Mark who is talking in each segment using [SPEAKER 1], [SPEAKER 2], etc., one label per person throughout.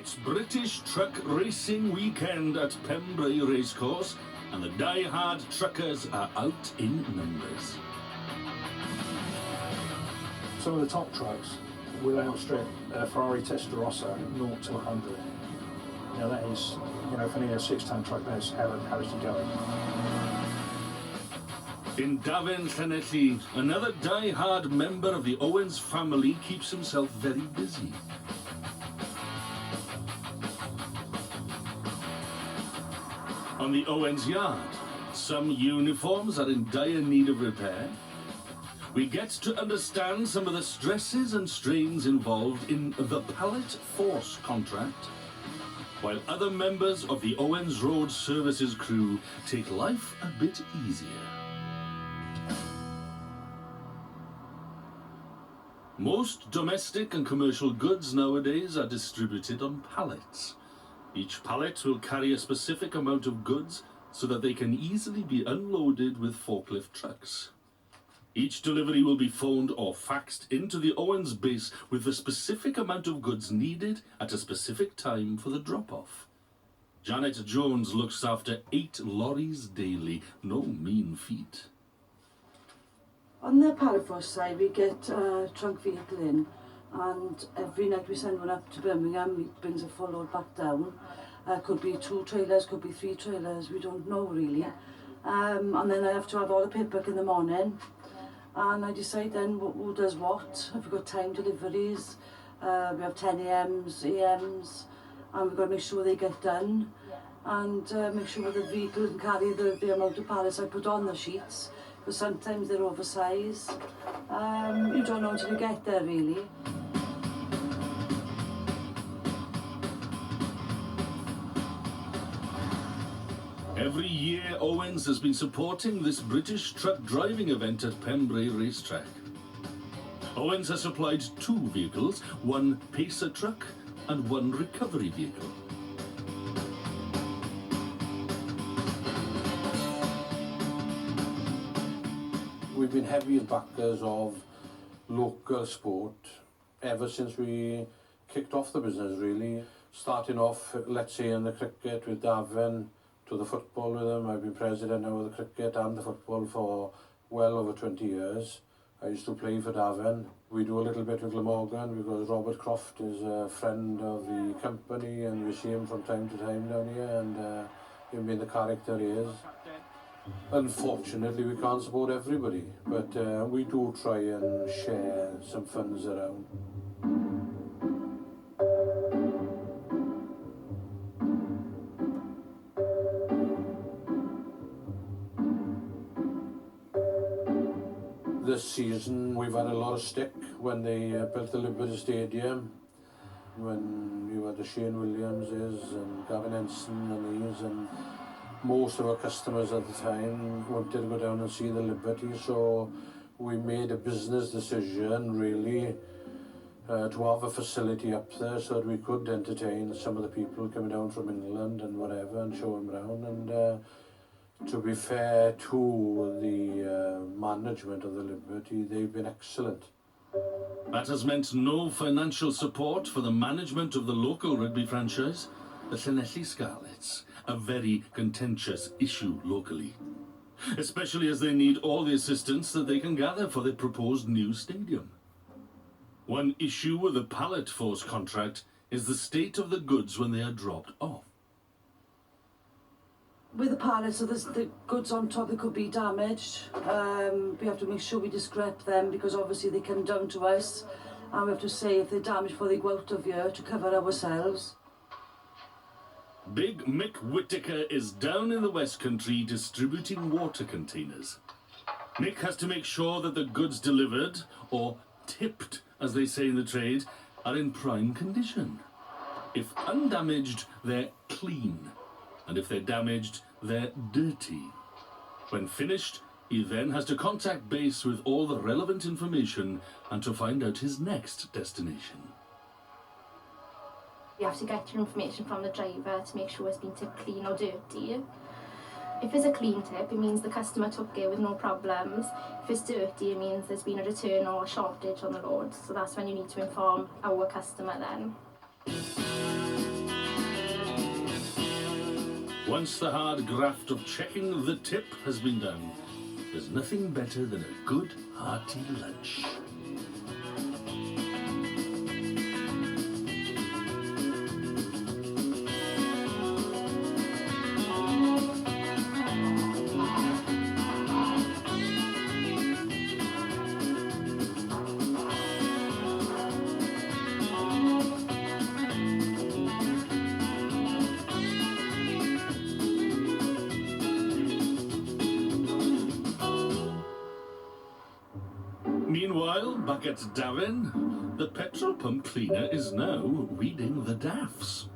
[SPEAKER 1] It's British Truck Racing Weekend at Pembrey Racecourse, and the die-hard truckers are out in numbers.
[SPEAKER 2] Some of the top trucks will outstrip Ferrari Testarossa 0 to 100. You know, that is, you know, for nearly a 6-ton truck, that's how is he going?
[SPEAKER 1] In Davin Llanelli, another die-hard member of the Owens family keeps himself very busy. On the Owens yard, some uniforms are in dire need of repair. We get to understand some of the stresses and strains involved in the pallet force contract, while other members of the Owens Road Services crew take life a bit easier. Most domestic and commercial goods nowadays are distributed on pallets. Each pallet will carry a specific amount of goods so that they can easily be unloaded with forklift trucks. Each delivery will be phoned or faxed into the Owens base with the specific amount of goods needed at a specific time for the drop-off. Janet Jones looks after 8 lorries daily, no mean feat.
[SPEAKER 3] On the pallet force side, we get a trunk vehicle in, and every night we send one up to Birmingham. It brings a full load back down. Could be 2 trailers, could be 3 trailers, we don't know really. And then I have to have all the paperwork in the morning, and I decide then who does what. Have we got time deliveries? We have 10 AMs, AMs, and we've got to make sure they get done, and make sure the vehicle can carry the amount of pallets I put on the sheets, because sometimes they're oversized. You don't know until you get there really.
[SPEAKER 1] Every year, Owens has been supporting this British truck driving event at Pembrey Racetrack. Owens has supplied 2 vehicles, 1 pacer truck and 1 recovery vehicle.
[SPEAKER 4] We've been heavy backers of local sport ever since we kicked off the business really. Starting off, let's say, in the cricket with Davin, to the football with them. I've been president now of the cricket and the football for well over 20 years. I used to play for Davin. We do a little bit with Glamorgan because Robert Croft is a friend of the company, and we see him from time to time down here, and him being the character he is. Unfortunately, we can't support everybody, but we do try and share some funds around. This season we've had a lot of stick when they built the Liberty Stadium, when you had the Shane Williamses and Gavin Ensign and these, and most of our customers at the time wanted to go down and see the Liberty, so we made a business decision really to have a facility up there so that we could entertain some of the people coming down from England and whatever and show them around. And to be fair to the management of the Liberty, they've been excellent.
[SPEAKER 1] That has meant no financial support for the management of the local rugby franchise, the Llanelli Scarlets, a very contentious issue locally, especially as they need all the assistance that they can gather for their proposed new stadium. One issue with the pallet force contract is the state of the goods when they are dropped off.
[SPEAKER 3] With the pallets, so there's the goods on top that could be damaged. We have to make sure we discrep them, because obviously they come down to us, and we have to say if they're damaged before they go out of here to cover ourselves.
[SPEAKER 1] Big Mick Whittaker is down in the West Country distributing water containers. Mick has to make sure that the goods delivered, or tipped as they say in the trade, are in prime condition. If undamaged, they're clean, and if they're damaged, they're dirty. When finished, he then has to contact base with all the relevant information and to find out his next destination.
[SPEAKER 5] You have to get your information from the driver to make sure it's been tipped clean or dirty. If it's a clean tip, it means the customer took it with no problems. If it's dirty, it means there's been a return or a shortage on the load. So that's when you need to inform our customer then.
[SPEAKER 1] Once the hard graft of checking the tip has been done, there's nothing better than a good hearty lunch. Meanwhile, back at Davin, the petrol pump cleaner is now weeding the daffs.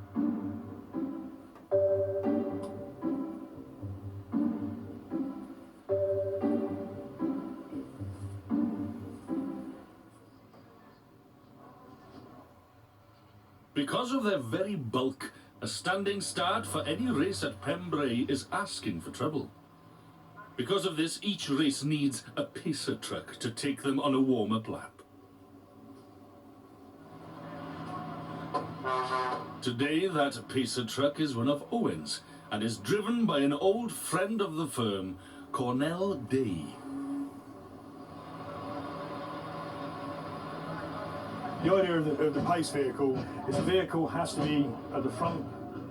[SPEAKER 1] Because of their very bulk, a standing start for any race at Pembrey is asking for trouble. Because of this, each race needs a pacer truck to take them on a warm-up lap. Today, that pacer truck is one of Owens and is driven by an old friend of the firm, Cornell Day.
[SPEAKER 2] The idea of the pace vehicle is the vehicle has to be at the front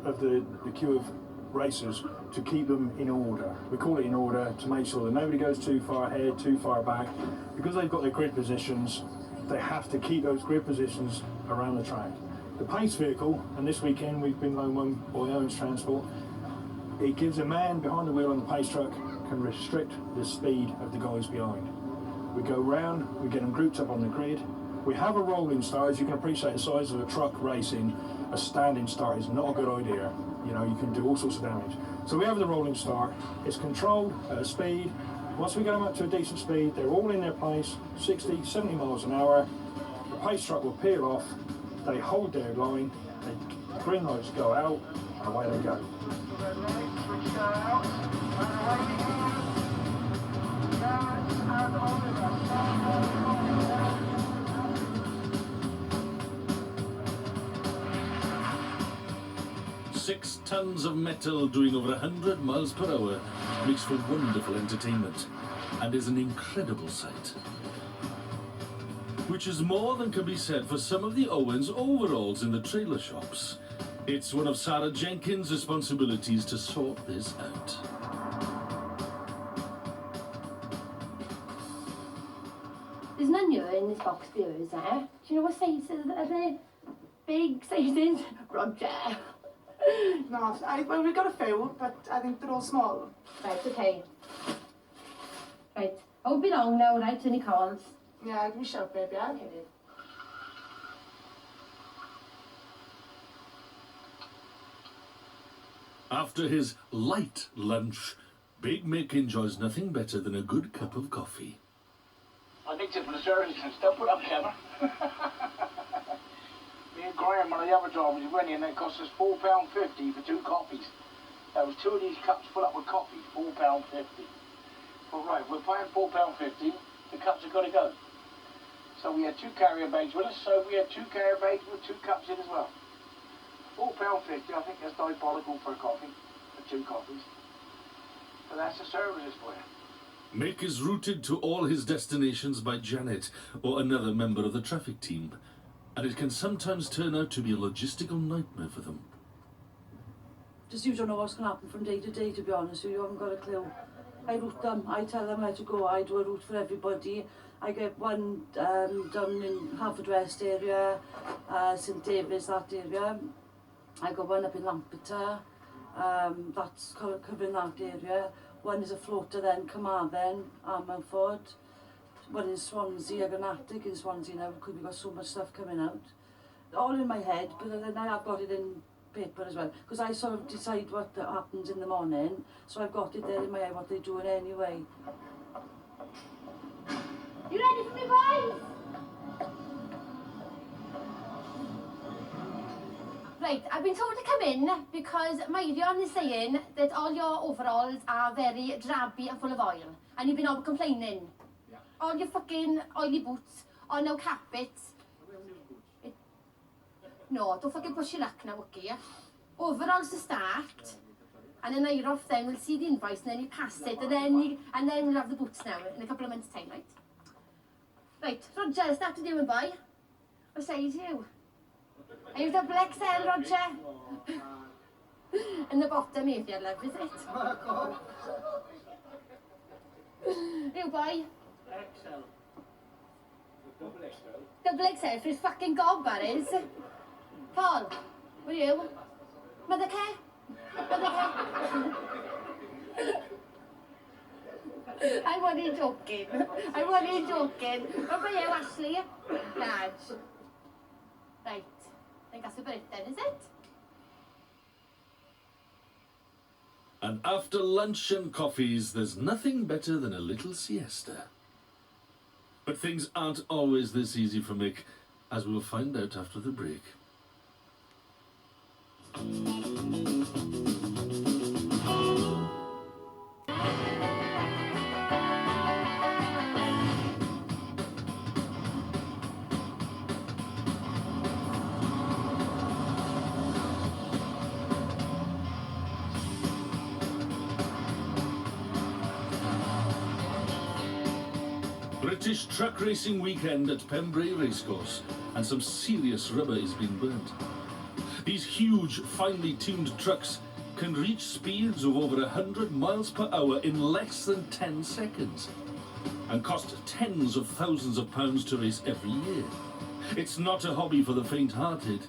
[SPEAKER 2] of the queue of racers to keep them in order. We call it in order to make sure that nobody goes too far ahead, too far back. Because they've got their grid positions, they have to keep those grid positions around the track. The pace vehicle, and this weekend we've been loaned one by Owens Transport, it gives a man behind the wheel on the pace truck can restrict the speed of the guys behind. We go round, we get them grouped up on the grid. We have a rolling start. As you can appreciate the size of a truck racing, a standing start is not a good idea. You know, you can do all sorts of damage. So we have the rolling start. It's controlled at a speed. Once we get them up to a decent speed, they're all in their place, 60, 70 miles an hour. The pace truck will peel off. They hold their line. The green lights go out, and away they go.
[SPEAKER 1] 6 tons of metal doing over 100 miles per hour makes for wonderful entertainment and is an incredible sight. Which is more than can be said for some of the Owens overalls in the trailer shops. It's one of Sarah Jenkins' responsibilities to sort this out.
[SPEAKER 5] There's none here in this box for yours, eh? Do you know what sizes are they? Big sizes? Roger.
[SPEAKER 6] No, well, we've got a few, but I think they're all small.
[SPEAKER 5] Right, okay. Right, I won't be long now, right? Any calls?
[SPEAKER 6] Yeah, give me a shout, babe, yeah?
[SPEAKER 5] Okay, babe.
[SPEAKER 1] After his light lunch, Big Mick enjoys nothing better than a good cup of coffee.
[SPEAKER 7] I nicked it from the service and still put up together. Me and Graham, one of the other drivers, went in and it cost us £4.50 for 2 coffees. That was 2 of these cups full up with coffee, £4.50. Well, right, we're paying £4.50, the cups have got to go. So we had 2 carrier bags with us, so we had 2 carrier bags with 2 cups in as well. £4.50, I think that's diabolical for a coffee, for 2 coffees. But that's the services for you.
[SPEAKER 1] Mick is routed to all his destinations by Janet or another member of the traffic team, and it can sometimes turn out to be a logistical nightmare for them.
[SPEAKER 3] Just you don't know what's going to happen from day to day, to be honest with you. You haven't got a clue. I route them, I tell them where to go, I do a route for everybody. I get one down in Haverfordwest area, St David's, that area. I got one up in Lampeter, that's covering that area. One is a floater then, Carmarthen, Armandford. One in Swansea, I got an attic in Swansea now because we've got so much stuff coming out. All in my head, but then I have got it in paper as well. Because I sort of decide what happens in the morning, so I've got it there in my head what they're doing anyway.
[SPEAKER 5] You ready for me, boys? Right, I've been told to come in because Myrion is saying that all your overalls are very drabby and full of oil. And you've been all complaining. Yeah. All your fucking oily boots, all no carpets. No, don't fucking push your luck now, okay? Overalls to start. And then Iroff then will see the invoice and then he'll pass it and then we'll have the boots now in a couple of months' time, right? Right, Roger, I'll start with you and boy. What size are you? Are you double XL, Roger? And the bottom, if you love, is it? You boy?
[SPEAKER 7] XL. Double XL.
[SPEAKER 5] Double XL for his fucking gob, that is. Paul, what are you? Mother care? Mother care? I'm only joking. I'm only joking. What about you, Ashley? Large. Right. I think that's about it then, is it?
[SPEAKER 1] And after lunch and coffees, there's nothing better than a little siesta. But things aren't always this easy for Mick, as we'll find out after the break. British truck racing weekend at Pembrey Racecourse, and some serious rubber is being burnt. These huge, finely tuned trucks can reach speeds of over 100 miles per hour in less than 10 seconds, and cost tens of thousands of pounds to race every year. It's not a hobby for the faint-hearted,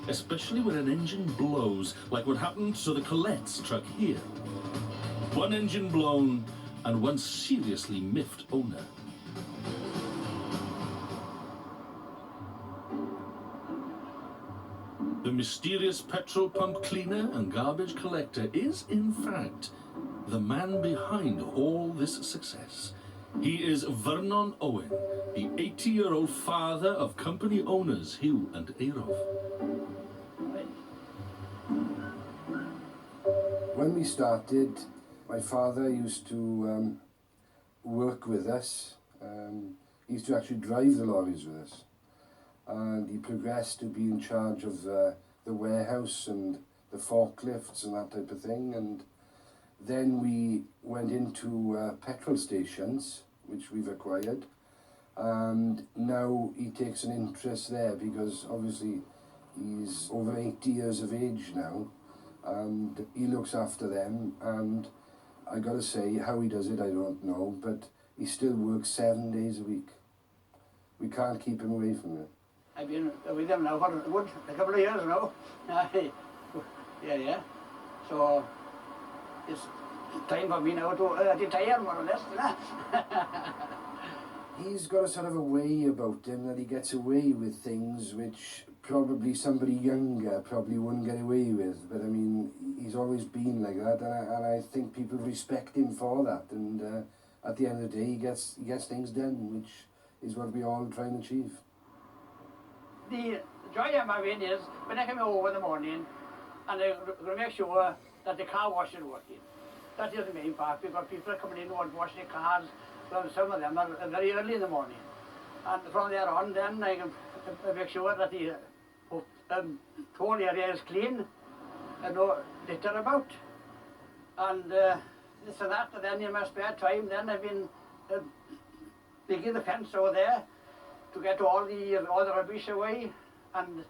[SPEAKER 1] especially when an engine blows, like what happened to the Colette's truck here. One engine blown, and one seriously miffed owner. The mysterious petrol pump cleaner and garbage collector is, in fact, the man behind all this success. He is Vernon Owen, the 80-year-old father of company owners Hugh and Aroff.
[SPEAKER 8] When we started, my father used to work with us. He used to actually drive the lorries with us. And he progressed to be in charge of the warehouse and the forklifts and that type of thing. And then we went into petrol stations, which we've acquired. And now he takes an interest there because obviously he's over 80 years of age now. And he looks after them. And I gotta say, how he does it, I don't know. But he still works 7 days a week. We can't keep him away from it.
[SPEAKER 7] I've been with them now for a couple of years now. Yeah. So it's time for me now to retire more or less.
[SPEAKER 8] He's got a sort of a way about him that he gets away with things which probably somebody younger probably wouldn't get away with. But I mean, he's always been like that, and I think people respect him for that. And at the end of the day, he gets things done, which is what we all try and achieve.
[SPEAKER 7] The joy I'm having is when I come over in the morning and I'm going to make sure that the car wash is working. That is the main part because people are coming in and washing their cars. Well, some of them are very early in the morning. And from there on, then I can make sure that the whole area is clean and no litter about. And this and that, and then in my spare time, then I've been digging the fence over there to get all the rubbish away and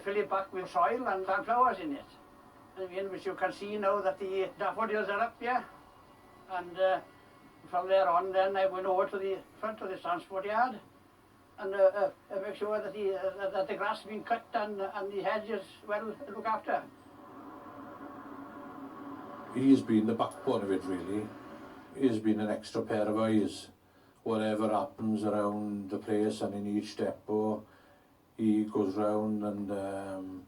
[SPEAKER 7] fill it back with soil and sunflowers in it. And which you can see now that the daffodils are up here. And from there on, then I went over to the front of the transport yard and make sure that the grass has been cut and the hedges well looked after.
[SPEAKER 4] He's been the backbone of it, really. He's been an extra pair of eyes. Whatever happens around the place and in each depot, he goes round and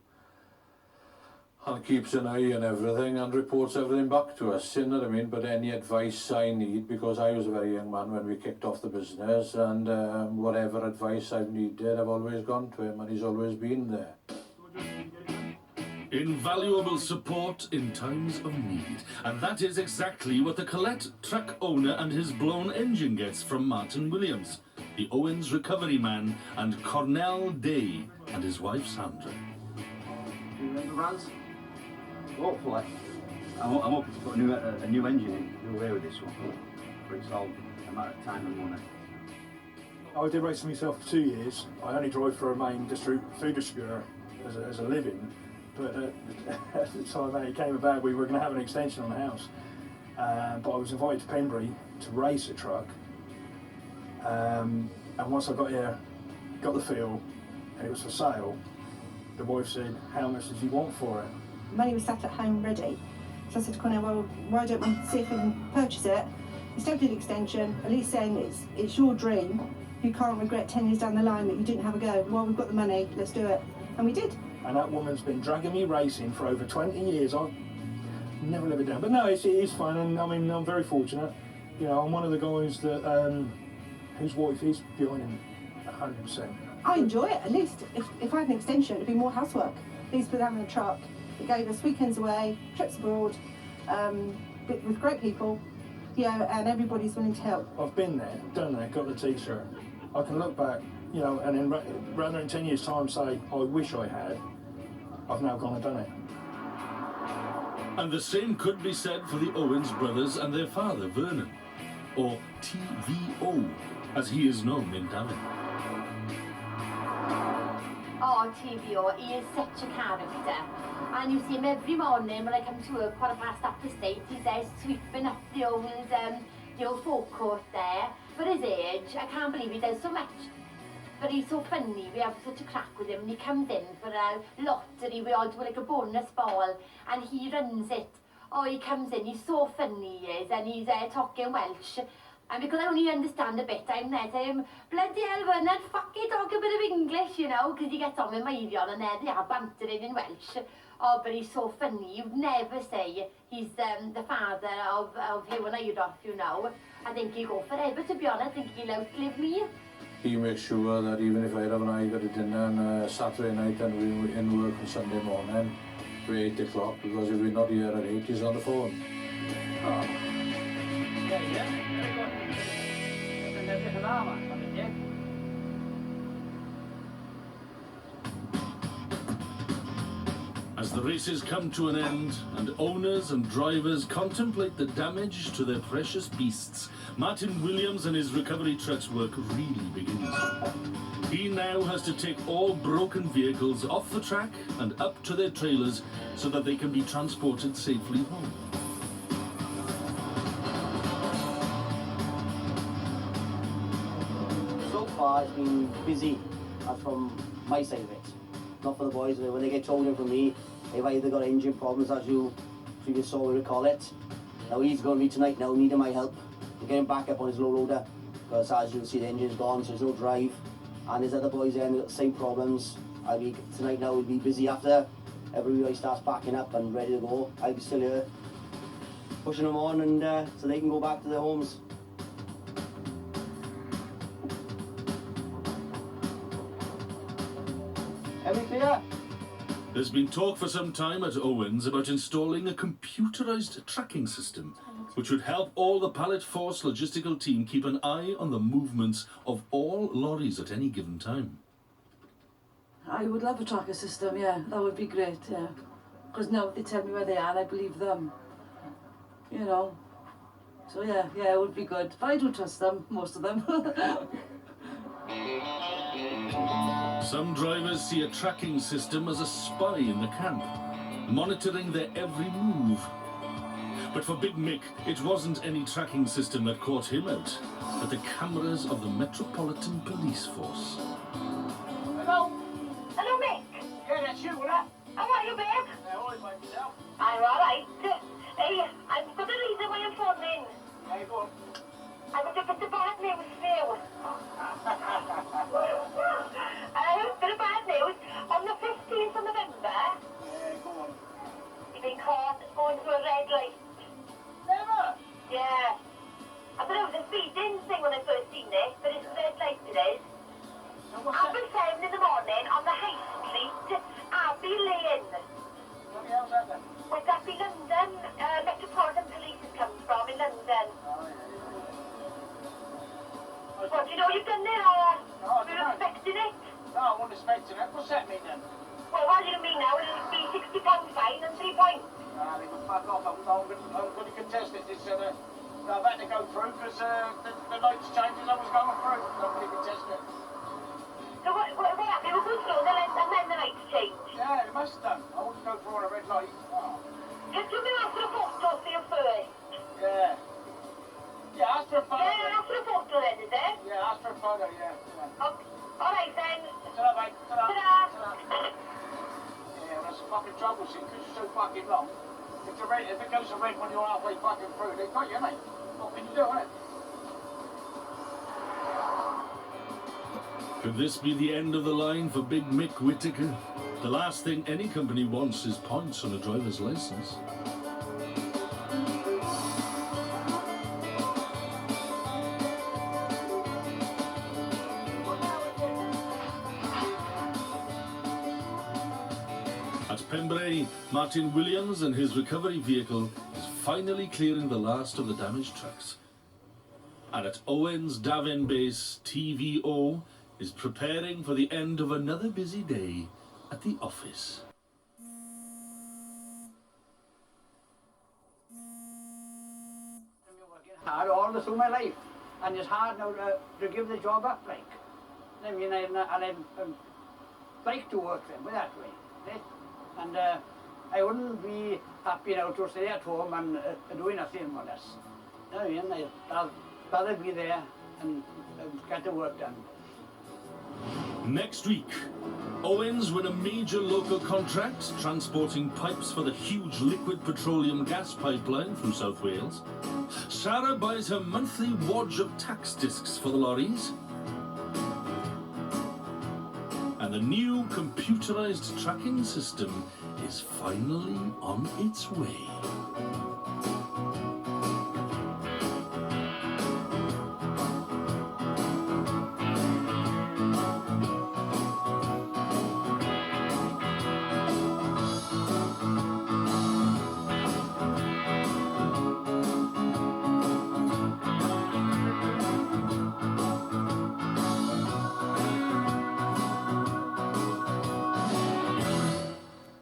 [SPEAKER 4] keeps an eye on everything and reports everything back to us, you know what I mean? But any advice I need, because I was a very young man when we kicked off the business, and whatever advice I've needed, I've always gone to him, and he's always been there.
[SPEAKER 1] Invaluable support in times of need. And that is exactly what the Colette truck owner and his blown engine gets from Martin Williams, the Owens recovery man, and Cornell Day and his wife Sandra.
[SPEAKER 9] Do you remember Rans? Hopefully. I'm hoping to put a new engine in, do away with this one, but it's all a matter of time and money.
[SPEAKER 2] I did racing myself for 2 years. I only drove for a main food distributor as a living, but at the time that it came about, we were going to have an extension on the house. But I was invited to Pembury to race a truck, and once I got here, got the feel, and it was for sale, the wife said, how much did you want for it?
[SPEAKER 6] Money was sat at home ready. So I said to Connor, well, why don't we see if we can purchase it? Instead of the extension, at least saying it's your dream. You can't regret 10 years down the line that you didn't have a go. Well, we've got the money, let's do it. And we did.
[SPEAKER 2] And that woman's been dragging me racing for over 20 years. I've never let it down. But no, it is fun, and I mean, I'm very fortunate. You know, I'm one of the guys that whose wife is behind him 100%.
[SPEAKER 6] I enjoy it. At least if I had an extension, it'd be more housework. At least with having a truck, it gave us weekends away, trips abroad, with great people. Yeah, and everybody's willing to help.
[SPEAKER 2] I've been there, done that, got the t-shirt. I can look back, you know, and then rather in 10 years' time say, I wish I had, I've now gone and done it.
[SPEAKER 1] And the same could be said for the Owens brothers and their father, Vernon, or TVO, as he is known in Davin.
[SPEAKER 5] Oh, TVO, he is such a character. And you see him every morning when I come to work, 8:15, he's there sweeping up the old forecourt there. For his age, I can't believe he does so much. But he's so funny, we have such a crack with him, and he comes in for a lottery, we all do like a bonus ball, and he runs it. Oh, he comes in, he's so funny he is, and he's talking Welsh. And because I only understand a bit, I'm there to him, bloody hell, Vernon, fucking talk a bit of English, you know, because he gets on with my Marion, and there they are bantering in Welsh. Oh, but he's so funny, you'd never say he's the father of Hugh and Iroff, you know. I think he'll go forever, to be honest. I think he'll outlive me.
[SPEAKER 4] He makes sure that even if I have an eye got a dinner on Saturday night and we're in work on Sunday morning for 8 o'clock, because if we're not here at 8, he's on the phone.
[SPEAKER 9] Oh. Yeah. Very good.
[SPEAKER 1] As the races come to an end and owners and drivers contemplate the damage to their precious beasts, Martin Williams and his recovery truck's work really begins. He now has to take all broken vehicles off the track and up to their trailers so that they can be transported safely home.
[SPEAKER 10] So far it's been busy from my side of it. Not for the boys. When they get told in from me, they've either got engine problems, as you previous saw we recall it. Now he's going to be tonight now needing my help to get him back up on his low loader, because as you'll see the engine's gone, so there's no drive. And there's other boys there and got the same problems. Tonight now we'll be busy after everybody starts backing up and ready to go. I'll be still here pushing them on, and so they can go back to their homes. Everything clear?
[SPEAKER 1] There's been talk for some time at Owens about installing a computerised tracking system which would help all the Pallet Force logistical team keep an eye on the movements of all lorries at any given time.
[SPEAKER 3] I would love a tracker system, yeah, that would be great, yeah. Because now they tell me where they are and I believe them, you know. So yeah, it would be good. But I do trust them, most of them.
[SPEAKER 1] Some drivers see a tracking system as a spy in the camp, monitoring their every move. But for Big Mick, it wasn't any tracking system that caught him out, but the cameras of the Metropolitan Police Force.
[SPEAKER 7] Hello?
[SPEAKER 5] Hello, Mick.
[SPEAKER 7] Yeah, that's you, what?
[SPEAKER 5] How are you, babe?
[SPEAKER 7] All right by myself.
[SPEAKER 5] I'm all right. Hey, I've got a reason why I'm phoning.
[SPEAKER 7] Yeah, go on.
[SPEAKER 5] I've got a bit of bad news for you. Bit of bad news. On the 15th of November,
[SPEAKER 7] Yeah, go on.
[SPEAKER 5] you've been caught going through a red light.
[SPEAKER 7] Never!
[SPEAKER 5] Yeah. I thought it was a speeding thing when I first seen it, but it's a red light it is.
[SPEAKER 7] So what's
[SPEAKER 5] Half
[SPEAKER 7] that?
[SPEAKER 5] past 7 in the morning on the High Street, Abbey Lane.
[SPEAKER 7] What the hell's that then?
[SPEAKER 5] Well, that'd be London. Metropolitan Police has come from in London.
[SPEAKER 7] Oh, yeah.
[SPEAKER 5] What, do you know you've done there, or
[SPEAKER 7] No, I
[SPEAKER 5] you're
[SPEAKER 7] dunno.
[SPEAKER 5] expecting it?
[SPEAKER 7] No, I wasn't expecting it. What's that mean then?
[SPEAKER 5] Well, what do you mean now? It'll be £60 fine and 3 points.
[SPEAKER 7] They can fuck off. I go through because the lights changed as I was going through. Nobody could test it.
[SPEAKER 11] So what happened? It was good through and then the lights changed.
[SPEAKER 7] Yeah, it must have done. I wouldn't go through on a red light. Oh.
[SPEAKER 11] Just give me ask for a photo for your first.
[SPEAKER 7] Yeah. Yeah, ask for a photo.
[SPEAKER 11] Yeah, ask for a photo then, is it?
[SPEAKER 7] Yeah, ask for a photo, yeah.
[SPEAKER 11] Okay. Alright then.
[SPEAKER 7] Ta-da, mate. Ta-da.
[SPEAKER 11] Ta-da.
[SPEAKER 7] Ta-da. Yeah, well, that's the fucking trouble, see, because you're so fucking long. If it goes to red when you're halfway fucking through, they've got you, mate. What can you do, innit?
[SPEAKER 1] Could this be the end of the line for Big Mick Whittaker? The last thing any company wants is points on a driver's license. At Pembrey, Martin Williams and his recovery vehicle is finally clearing the last of the damaged trucks. And at Owens Davin Base, TVO is preparing for the end of another busy day at the office.
[SPEAKER 12] Hard all through my life, and it's hard now to give the job up, like. I mean, I like to work them that way, eh? And I wouldn't be happy now to stay at home and doing nothing more or less. I mean, I'd rather be there and get the work done.
[SPEAKER 1] Next week, Owens win a major local contract transporting pipes for the huge liquid petroleum gas pipeline through South Wales. Sarah buys her monthly wodge of tax discs for the lorries. And the new computerized tracking system is finally on its way.